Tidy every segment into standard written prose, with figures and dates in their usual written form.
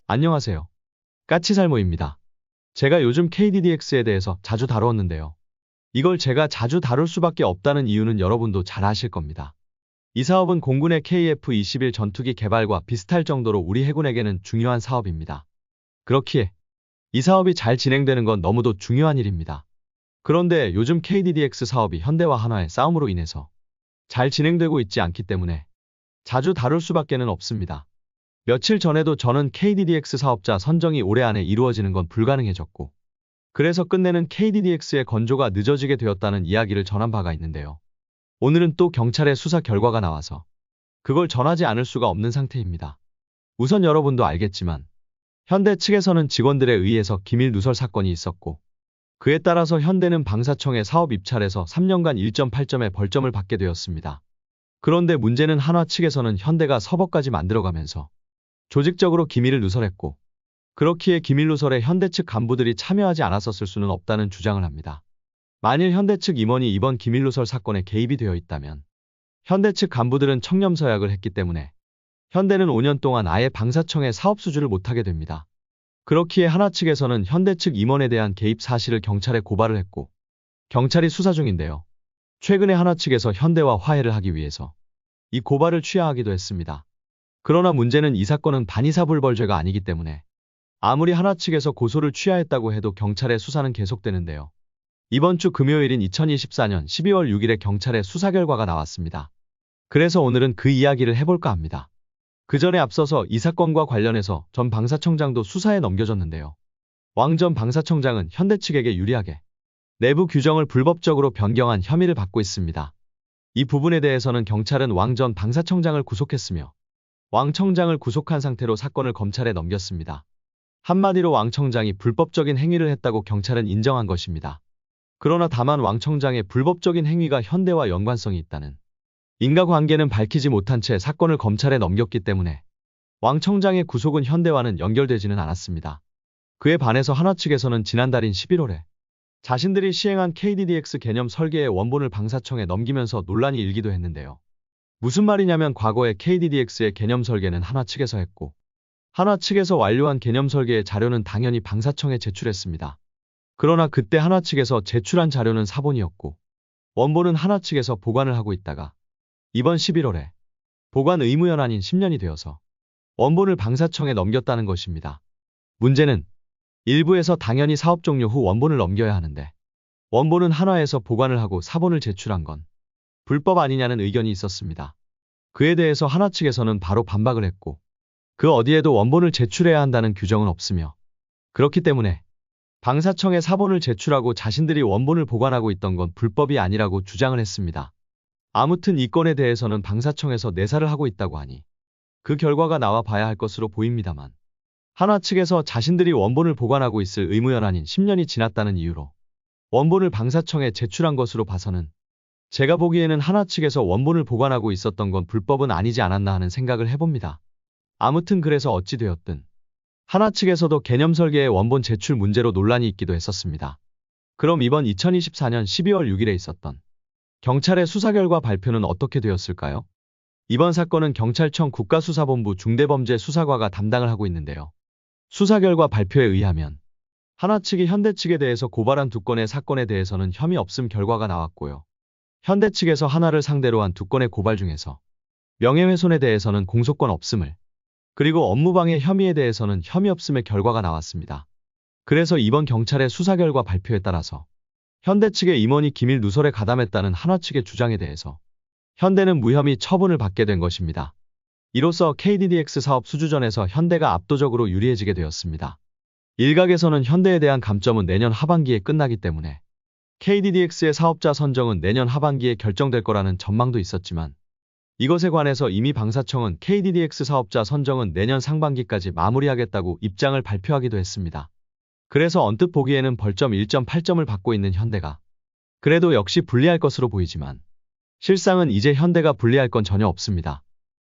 안녕하세요. 까치살모입니다. 제가 요즘 KDDX에 대해서 자주 다루었는데요. 이걸 제가 자주 다룰 수밖에 없다는 이유는 여러분도 잘 아실 겁니다. 이 사업은 공군의 KF-21 전투기 개발과 비슷할 정도로 우리 해군에게는 중요한 사업입니다. 그렇기에 이 사업이 잘 진행되는 건 너무도 중요한 일입니다. 그런데 요즘 KDDX 사업이 현대와 한화의 싸움으로 인해서 잘 진행되고 있지 않기 때문에 자주 다룰 수밖에는 없습니다. 며칠 전에도 저는 KDDX 사업자 선정이 올해 안에 이루어지는 건 불가능해졌고, 그래서 끝내는 KDDX의 건조가 늦어지게 되었다는 이야기를 전한 바가 있는데요. 오늘은 또 경찰의 수사 결과가 나와서 그걸 전하지 않을 수가 없는 상태입니다. 우선 여러분도 알겠지만 현대 측에서는 직원들에 의해서 기밀 누설 사건이 있었고, 그에 따라서 현대는 방사청의 사업 입찰에서 3년간 1.8점의 벌점을 받게 되었습니다. 그런데 문제는 한화 측에서는 현대가 서버까지 만들어가면서 조직적으로 기밀을 누설했고, 그렇기에 기밀 누설에 현대 측 간부들이 참여하지 않았었을 수는 없다는 주장을 합니다. 만일 현대 측 임원이 이번 기밀 누설 사건에 개입이 되어 있다면 현대 측 간부들은 청렴서약을 했기 때문에 현대는 5년 동안 아예 방사청의 사업 수주를 못하게 됩니다. 그렇기에 한화 측에서는 현대 측 임원에 대한 개입 사실을 경찰에 고발을 했고, 경찰이 수사 중인데요. 최근에 한화 측에서 현대와 화해를 하기 위해서 이 고발을 취하하기도 했습니다. 그러나 문제는 이 사건은 반의사불벌죄가 아니기 때문에 아무리 한화 측에서 고소를 취하했다고 해도 경찰의 수사는 계속되는데요. 이번 주 금요일인 2024년 12월 6일에 경찰의 수사 결과가 나왔습니다. 그래서 오늘은 그 이야기를 해볼까 합니다. 그 전에 앞서서 이 사건과 관련해서 전 방사청장도 수사에 넘겨졌는데요. 왕 전 방사청장은 현대 측에게 유리하게 내부 규정을 불법적으로 변경한 혐의를 받고 있습니다. 이 부분에 대해서는 경찰은 왕 전 방사청장을 구속했으며 왕 청장을 구속한 상태로 사건을 검찰에 넘겼습니다. 한마디로 왕 청장이 불법적인 행위를 했다고 경찰은 인정한 것입니다. 그러나 다만 왕 청장의 불법적인 행위가 현대와 연관성이 있다는 인과관계는 밝히지 못한 채 사건을 검찰에 넘겼기 때문에 왕 청장의 구속은 현대와는 연결되지는 않았습니다. 그에 반해서 한화 측에서는 지난달인 11월에 자신들이 시행한 KDDX 개념 설계의 원본을 방사청에 넘기면서 논란이 일기도 했는데요. 무슨 말이냐면 과거에 KDDX의 개념 설계는 한화 측에서 했고, 한화 측에서 완료한 개념 설계의 자료는 당연히 방사청에 제출했습니다. 그러나 그때 한화 측에서 제출한 자료는 사본이었고, 원본은 한화 측에서 보관을 하고 있다가 이번 11월에 보관 의무 연한인 10년이 되어서 원본을 방사청에 넘겼다는 것입니다. 문제는 일부에서 당연히 사업 종료 후 원본을 넘겨야 하는데 원본은 한화에서 보관을 하고 사본을 제출한 건 불법 아니냐는 의견이 있었습니다. 그에 대해서 한화 측에서는 바로 반박을 했고, 그 어디에도 원본을 제출해야 한다는 규정은 없으며, 그렇기 때문에 방사청에 사본을 제출하고 자신들이 원본을 보관하고 있던 건 불법이 아니라고 주장을 했습니다. 아무튼 이 건에 대해서는 방사청에서 내사를 하고 있다고 하니 그 결과가 나와 봐야 할 것으로 보입니다만, 한화 측에서 자신들이 원본을 보관하고 있을 의무연한인 10년이 지났다는 이유로 원본을 방사청에 제출한 것으로 봐서는 제가 보기에는 한화 측에서 원본을 보관하고 있었던 건 불법은 아니지 않았나 하는 생각을 해봅니다. 아무튼 그래서 어찌 되었든 한화 측에서도 개념 설계의 원본 제출 문제로 논란이 있기도 했었습니다. 그럼 이번 2024년 12월 6일에 있었던 경찰의 수사 결과 발표는 어떻게 되었을까요? 이번 사건은 경찰청 국가수사본부 중대범죄수사과가 담당을 하고 있는데요. 수사 결과 발표에 의하면 한화 측이 현대 측에 대해서 고발한 2건의 사건에 대해서는 혐의 없음 결과가 나왔고요. 현대 측에서 한화를 상대로 한 2건의 고발 중에서 명예훼손에 대해서는 공소권 없음을, 그리고 업무방해 혐의에 대해서는 혐의 없음의 결과가 나왔습니다. 그래서 이번 경찰의 수사 결과 발표에 따라서 현대 측의 임원이 기밀 누설에 가담했다는 한화 측의 주장에 대해서 현대는 무혐의 처분을 받게 된 것입니다. 이로써 KDDX 사업 수주전에서 현대가 압도적으로 유리해지게 되었습니다. 일각에서는 현대에 대한 감점은 내년 하반기에 끝나기 때문에 KDDX의 사업자 선정은 내년 하반기에 결정될 거라는 전망도 있었지만, 이것에 관해서 이미 방사청은 KDDX 사업자 선정은 내년 상반기까지 마무리하겠다고 입장을 발표하기도 했습니다. 그래서 언뜻 보기에는 벌점 1.8점을 받고 있는 현대가 그래도 역시 불리할 것으로 보이지만, 실상은 이제 현대가 불리할 건 전혀 없습니다.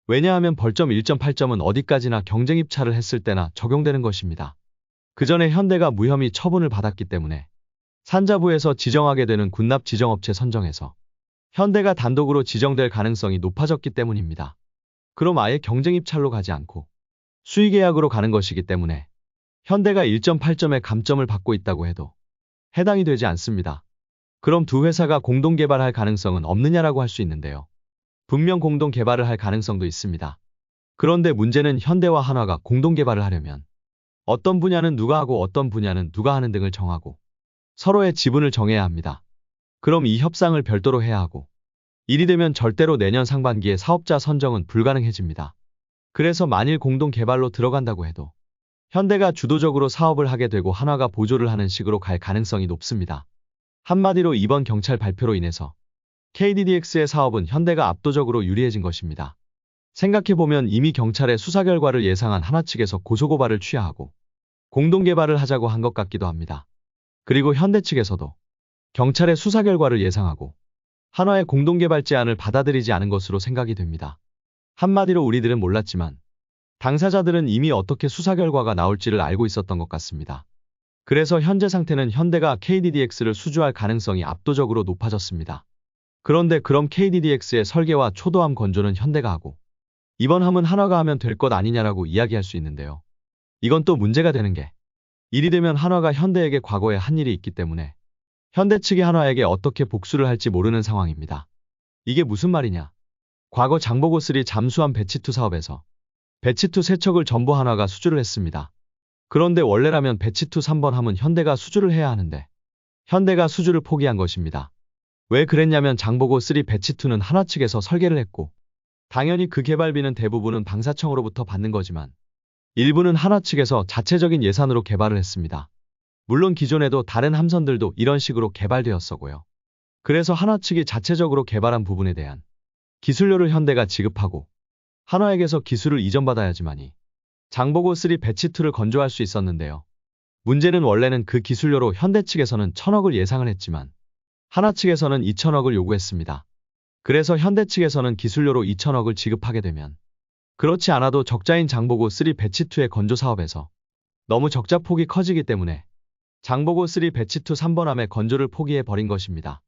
왜냐하면 벌점 1.8점은 어디까지나 경쟁 입찰을 했을 때나 적용되는 것입니다. 그 전에 현대가 무혐의 처분을 받았기 때문에 산자부에서 지정하게 되는 군납 지정업체 선정에서 현대가 단독으로 지정될 가능성이 높아졌기 때문입니다. 그럼 아예 경쟁 입찰로 가지 않고 수의계약으로 가는 것이기 때문에 현대가 1.8점의 감점을 받고 있다고 해도 해당이 되지 않습니다. 그럼 두 회사가 공동 개발할 가능성은 없느냐라고 할 수 있는데요. 분명 공동 개발을 할 가능성도 있습니다. 그런데 문제는 현대와 한화가 공동 개발을 하려면 어떤 분야는 누가 하고 어떤 분야는 누가 하는 등을 정하고 서로의 지분을 정해야 합니다. 그럼 이 협상을 별도로 해야 하고 일이 되면 절대로 내년 상반기에 사업자 선정은 불가능해집니다. 그래서 만일 공동 개발로 들어간다고 해도 현대가 주도적으로 사업을 하게 되고 한화가 보조를 하는 식으로 갈 가능성이 높습니다. 한마디로 이번 경찰 발표로 인해서 KDDX의 사업은 현대가 압도적으로 유리해진 것입니다. 생각해보면 이미 경찰의 수사 결과를 예상한 한화 측에서 고소고발을 취하하고 공동 개발을 하자고 한 것 같기도 합니다. 그리고 현대 측에서도 경찰의 수사 결과를 예상하고 한화의 공동 개발 제안을 받아들이지 않은 것으로 생각이 됩니다. 한마디로 우리들은 몰랐지만 당사자들은 이미 어떻게 수사 결과가 나올지를 알고 있었던 것 같습니다. 그래서 현재 상태는 현대가 KDDX를 수주할 가능성이 압도적으로 높아졌습니다. 그런데 그럼 KDDX의 설계와 초도함 건조는 현대가 하고 이번 함은 한화가 하면 될 것 아니냐라고 이야기할 수 있는데요. 이건 또 문제가 되는 게 일이 되면 한화가 현대에게 과거에 한 일이 있기 때문에 현대 측이 한화에게 어떻게 복수를 할지 모르는 상황입니다. 이게 무슨 말이냐? 과거 장보고3 잠수함 배치2 사업에서 배치2 3척을 전부 한화가 수주를 했습니다. 그런데 원래라면 배치2 3번 함은 현대가 수주를 해야 하는데 현대가 수주를 포기한 것입니다. 왜 그랬냐면 장보고3 배치2는 한화 측에서 설계를 했고 당연히 그 개발비는 대부분은 방사청으로부터 받는 거지만 일부는 한화 측에서 자체적인 예산으로 개발을 했습니다. 물론 기존에도 다른 함선들도 이런 식으로 개발되었었고요. 그래서 한화 측이 자체적으로 개발한 부분에 대한 기술료를 현대가 지급하고 한화에게서 기술을 이전받아야지만이 장보고3 배치2를 건조할 수 있었는데요. 문제는 원래는 그 기술료로 현대 측에서는 1,000억을 예상을 했지만 한화 측에서는 2,000억을 요구했습니다. 그래서 현대 측에서는 기술료로 2,000억을 지급하게 되면 그렇지 않아도 적자인 장보고3 배치2의 건조 사업에서 너무 적자 폭이 커지기 때문에 장보고3 배치2 3번함의 건조를 포기해 버린 것입니다.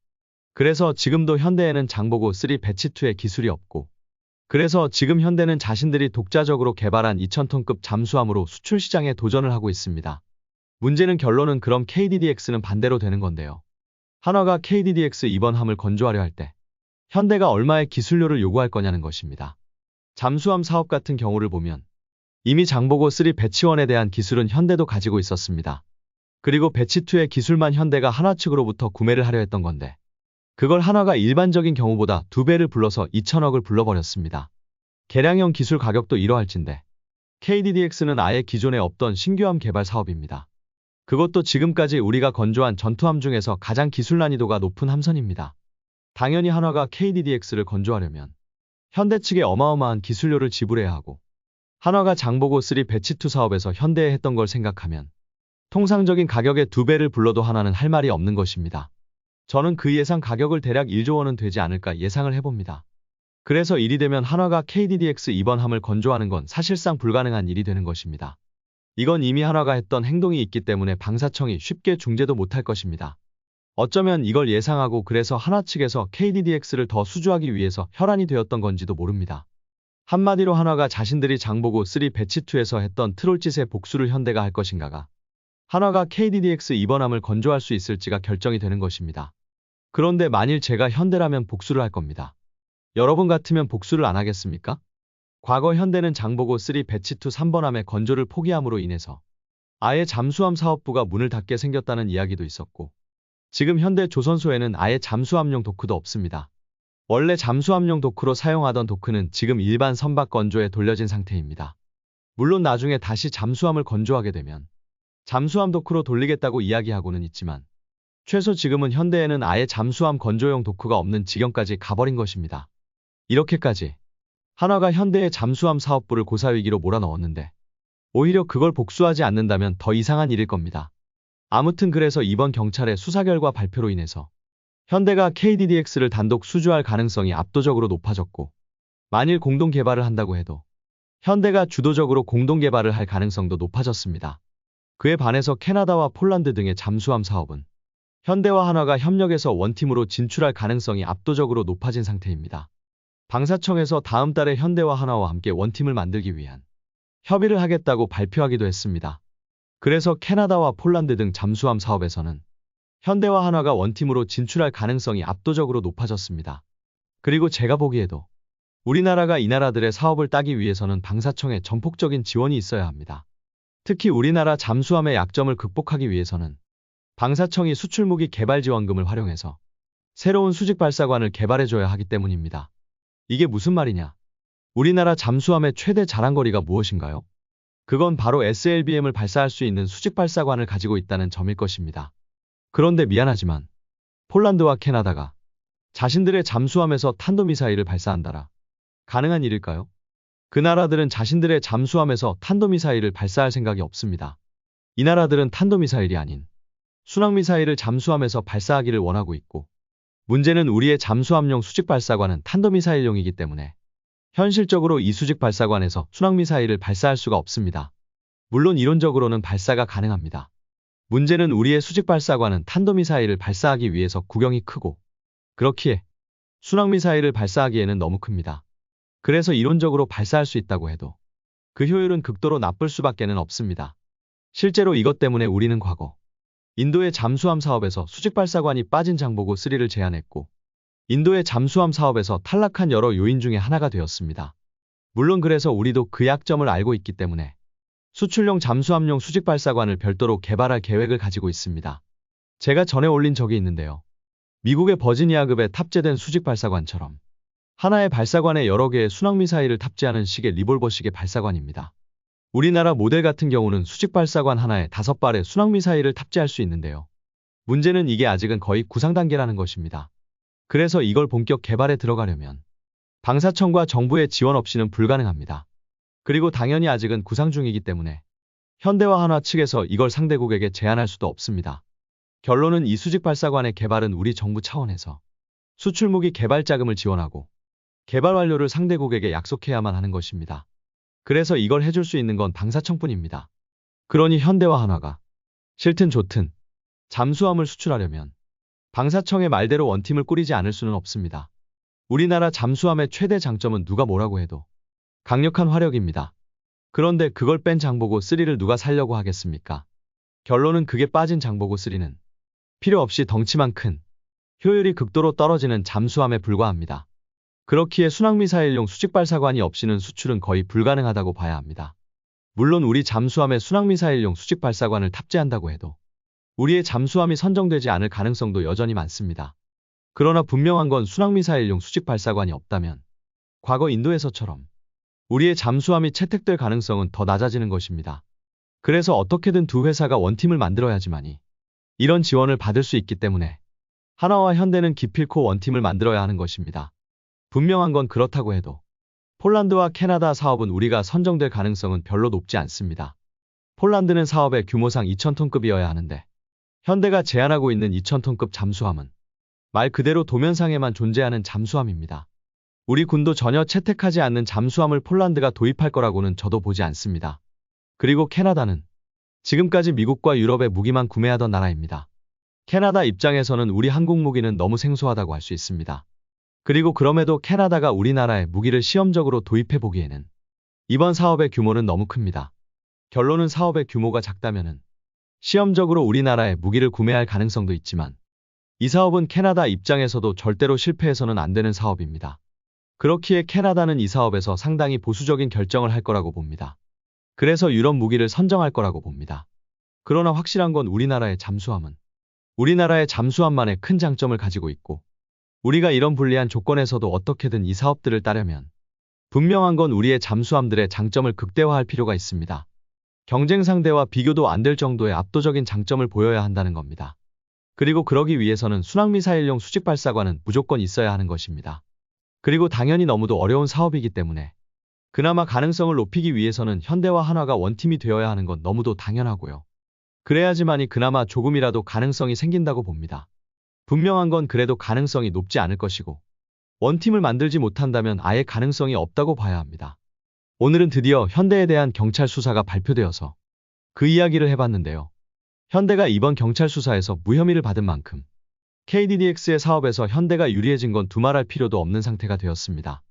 그래서 지금도 현대에는 장보고3 배치2의 기술이 없고 그래서 지금 현대는 자신들이 독자적으로 개발한 2,000톤급 잠수함으로 수출 시장에 도전을 하고 있습니다. 문제는 결론은 그럼 KDDX는 반대로 되는 건데요. 한화가 KDDX 이번 함을 건조하려 할 때 현대가 얼마의 기술료를 요구할 거냐는 것입니다. 잠수함 사업 같은 경우를 보면 이미 장보고3 배치1에 대한 기술은 현대도 가지고 있었습니다. 그리고 배치2의 기술만 현대가 한화 측으로부터 구매를 하려 했던 건데 그걸 한화가 일반적인 경우보다 2배를 불러서 2,000억을 불러버렸습니다. 개량형 기술 가격도 이러할진데 KDDX는 아예 기존에 없던 신규함 개발 사업입니다. 그것도 지금까지 우리가 건조한 전투함 중에서 가장 기술 난이도가 높은 함선입니다. 당연히 한화가 KDDX를 건조하려면 현대 측에 어마어마한 기술료를 지불해야 하고 한화가 장보고3 배치2 사업에서 현대에 했던 걸 생각하면 통상적인 가격의 2배를 불러도 한화는 할 말이 없는 것입니다. 저는 그 예상 가격을 대략 1조 원은 되지 않을까 예상을 해봅니다. 그래서 일이 되면 한화가 KDDX 이번 함을 건조하는 건 사실상 불가능한 일이 되는 것입니다. 이건 이미 한화가 했던 행동이 있기 때문에 방사청이 쉽게 중재도 못할 것입니다. 어쩌면 이걸 예상하고 그래서 한화 측에서 KDDX를 더 수주하기 위해서 혈안이 되었던 건지도 모릅니다. 한마디로 한화가 자신들이 장보고3 배치2에서 했던 트롤짓의 복수를 현대가 할 것인가가 한화가 KDDX 이번 함을 건조할 수 있을지가 결정이 되는 것입니다. 그런데 만일 제가 현대라면 복수를 할 겁니다. 여러분 같으면 복수를 안 하겠습니까? 과거 현대는 장보고3 배치2 3번함의 건조를 포기함으로 인해서 아예 잠수함 사업부가 문을 닫게 생겼다는 이야기도 있었고 지금 현대 조선소에는 아예 잠수함용 도크도 없습니다. 원래 잠수함용 도크로 사용하던 도크는 지금 일반 선박 건조에 돌려진 상태입니다. 물론 나중에 다시 잠수함을 건조하게 되면 잠수함 도크로 돌리겠다고 이야기하고는 있지만 최소 지금은 현대에는 아예 잠수함 건조용 도크가 없는 지경까지 가버린 것입니다. 이렇게까지 한화가 현대의 잠수함 사업부를 고사위기로 몰아넣었는데 오히려 그걸 복수하지 않는다면 더 이상한 일일 겁니다. 아무튼 그래서 이번 경찰의 수사 결과 발표로 인해서 현대가 KDDX를 단독 수주할 가능성이 압도적으로 높아졌고 만일 공동 개발을 한다고 해도 현대가 주도적으로 공동 개발을 할 가능성도 높아졌습니다. 그에 반해서 캐나다와 폴란드 등의 잠수함 사업은 현대와 한화가 협력해서 원팀으로 진출할 가능성이 압도적으로 높아진 상태입니다. 방사청에서 다음 달에 현대와 한화와 함께 원팀을 만들기 위한 협의를 하겠다고 발표하기도 했습니다. 그래서 캐나다와 폴란드 등 잠수함 사업에서는 현대와 한화가 원팀으로 진출할 가능성이 압도적으로 높아졌습니다. 그리고 제가 보기에도 우리나라가 이 나라들의 사업을 따기 위해서는 방사청의 전폭적인 지원이 있어야 합니다. 특히 우리나라 잠수함의 약점을 극복하기 위해서는 방사청이 수출무기 개발지원금을 활용해서 새로운 수직 발사관을 개발해줘야 하기 때문입니다. 이게 무슨 말이냐? 우리나라 잠수함의 최대 자랑거리가 무엇인가요? 그건 바로 SLBM을 발사할 수 있는 수직 발사관을 가지고 있다는 점일 것입니다. 그런데 미안하지만 폴란드와 캐나다가 자신들의 잠수함에서 탄도미사일을 발사한다라 가능한 일일까요? 그 나라들은 자신들의 잠수함에서 탄도미사일을 발사할 생각이 없습니다. 이 나라들은 탄도미사일이 아닌 순항미사일을 잠수함에서 발사하기를 원하고 있고, 문제는 우리의 잠수함용 수직 발사관은 탄도미사일용이기 때문에 현실적으로 이 수직 발사관에서 순항미사일을 발사할 수가 없습니다. 물론 이론적으로는 발사가 가능합니다. 문제는 우리의 수직 발사관은 탄도미사일을 발사하기 위해서 구경이 크고, 그렇기에 순항미사일을 발사하기에는 너무 큽니다. 그래서 이론적으로 발사할 수 있다고 해도 그 효율은 극도로 나쁠 수밖에는 없습니다. 실제로 이것 때문에 우리는 과거 인도의 잠수함 사업에서 수직 발사관이 빠진 장보고 3를 제안했고, 인도의 잠수함 사업에서 탈락한 여러 요인 중에 하나가 되었습니다. 물론 그래서 우리도 그 약점을 알고 있기 때문에 수출용 잠수함용 수직 발사관을 별도로 개발할 계획을 가지고 있습니다. 제가 전에 올린 적이 있는데요. 미국의 버지니아급에 탑재된 수직 발사관처럼 하나의 발사관에 여러 개의 순항미사일을 탑재하는 식의 리볼버식의 발사관입니다. 우리나라 모델 같은 경우는 수직 발사관 하나에 5발의 순항미사일을 탑재할 수 있는데요. 문제는 이게 아직은 거의 구상 단계라는 것입니다. 그래서 이걸 본격 개발에 들어가려면 방사청과 정부의 지원 없이는 불가능합니다. 그리고 당연히 아직은 구상 중이기 때문에 현대와 한화 측에서 이걸 상대국에게 제안할 수도 없습니다. 결론은 이 수직 발사관의 개발은 우리 정부 차원에서 수출무기 개발 자금을 지원하고 개발 완료를 상대국에게 약속해야만 하는 것입니다. 그래서 이걸 해줄 수 있는 건 방사청뿐입니다. 그러니 현대와 한화가 싫든 좋든 잠수함을 수출하려면 방사청의 말대로 원팀을 꾸리지 않을 수는 없습니다. 우리나라 잠수함의 최대 장점은 누가 뭐라고 해도 강력한 화력입니다. 그런데 그걸 뺀 장보고 3를 누가 살려고 하겠습니까? 결론은 그게 빠진 장보고 3는 필요 없이 덩치만 큰 효율이 극도로 떨어지는 잠수함에 불과합니다. 그렇기에 순항미사일용 수직발사관이 없이는 수출은 거의 불가능하다고 봐야 합니다. 물론 우리 잠수함에 순항미사일용 수직발사관을 탑재한다고 해도 우리의 잠수함이 선정되지 않을 가능성도 여전히 많습니다. 그러나 분명한 건 순항미사일용 수직발사관이 없다면 과거 인도에서처럼 우리의 잠수함이 채택될 가능성은 더 낮아지는 것입니다. 그래서 어떻게든 두 회사가 원팀을 만들어야지만이 이런 지원을 받을 수 있기 때문에 한화와 현대는 기필코 원팀을 만들어야 하는 것입니다. 분명한 건 그렇다고 해도 폴란드와 캐나다 사업은 우리가 선정될 가능성은 별로 높지 않습니다. 폴란드는 사업의 규모상 2000톤급이어야 하는데 현대가 제안하고 있는 2000톤급 잠수함은 말 그대로 도면상에만 존재하는 잠수함입니다. 우리 군도 전혀 채택하지 않는 잠수함을 폴란드가 도입할 거라고는 저도 보지 않습니다. 그리고 캐나다는 지금까지 미국과 유럽의 무기만 구매하던 나라입니다. 캐나다 입장에서는 우리 한국 무기는 너무 생소하다고 할 수 있습니다. 그리고 그럼에도 캐나다가 우리나라에 무기를 시험적으로 도입해 보기에는 이번 사업의 규모는 너무 큽니다. 결론은 사업의 규모가 작다면은 시험적으로 우리나라에 무기를 구매할 가능성도 있지만 이 사업은 캐나다 입장에서도 절대로 실패해서는 안 되는 사업입니다. 그렇기에 캐나다는 이 사업에서 상당히 보수적인 결정을 할 거라고 봅니다. 그래서 유럽 무기를 선정할 거라고 봅니다. 그러나 확실한 건 우리나라의 잠수함은 우리나라의 잠수함만의 큰 장점을 가지고 있고 우리가 이런 불리한 조건에서도 어떻게든 이 사업들을 따려면 분명한 건 우리의 잠수함들의 장점을 극대화할 필요가 있습니다. 경쟁 상대와 비교도 안 될 정도의 압도적인 장점을 보여야 한다는 겁니다. 그리고 그러기 위해서는 순항미사일용 수직발사관은 무조건 있어야 하는 것입니다. 그리고 당연히 너무도 어려운 사업이기 때문에 그나마 가능성을 높이기 위해서는 현대와 한화가 원팀이 되어야 하는 건 너무도 당연하고요. 그래야지만이 그나마 조금이라도 가능성이 생긴다고 봅니다. 분명한 건 그래도 가능성이 높지 않을 것이고 원팀을 만들지 못한다면 아예 가능성이 없다고 봐야 합니다. 오늘은 드디어 현대에 대한 경찰 수사가 발표되어서 그 이야기를 해봤는데요. 현대가 이번 경찰 수사에서 무혐의를 받은 만큼 KDDX의 사업에서 현대가 유리해진 건 두말할 필요도 없는 상태가 되었습니다.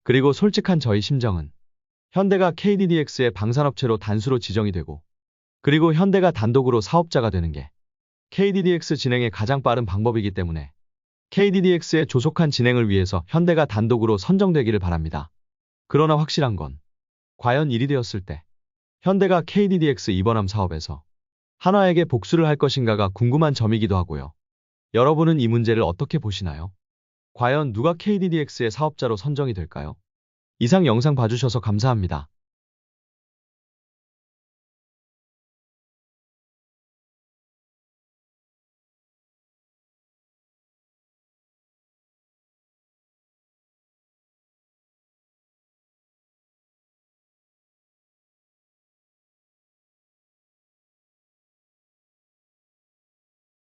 그리고 솔직한 저희 심정은 현대가 KDDX의 방산업체로 단수로 지정이 되고, 그리고 현대가 단독으로 사업자가 되는 게 KDDX 진행의 가장 빠른 방법이기 때문에 KDDX의 조속한 진행을 위해서 현대가 단독으로 선정되기를 바랍니다. 그러나 확실한 건 과연 일이 되었을 때 현대가 KDDX 이번함 사업에서 한화에게 복수를 할 것인가가 궁금한 점이기도 하고요. 여러분은 이 문제를 어떻게 보시나요? 과연 누가 KDDX의 사업자로 선정이 될까요? 이상 영상 봐주셔서 감사합니다.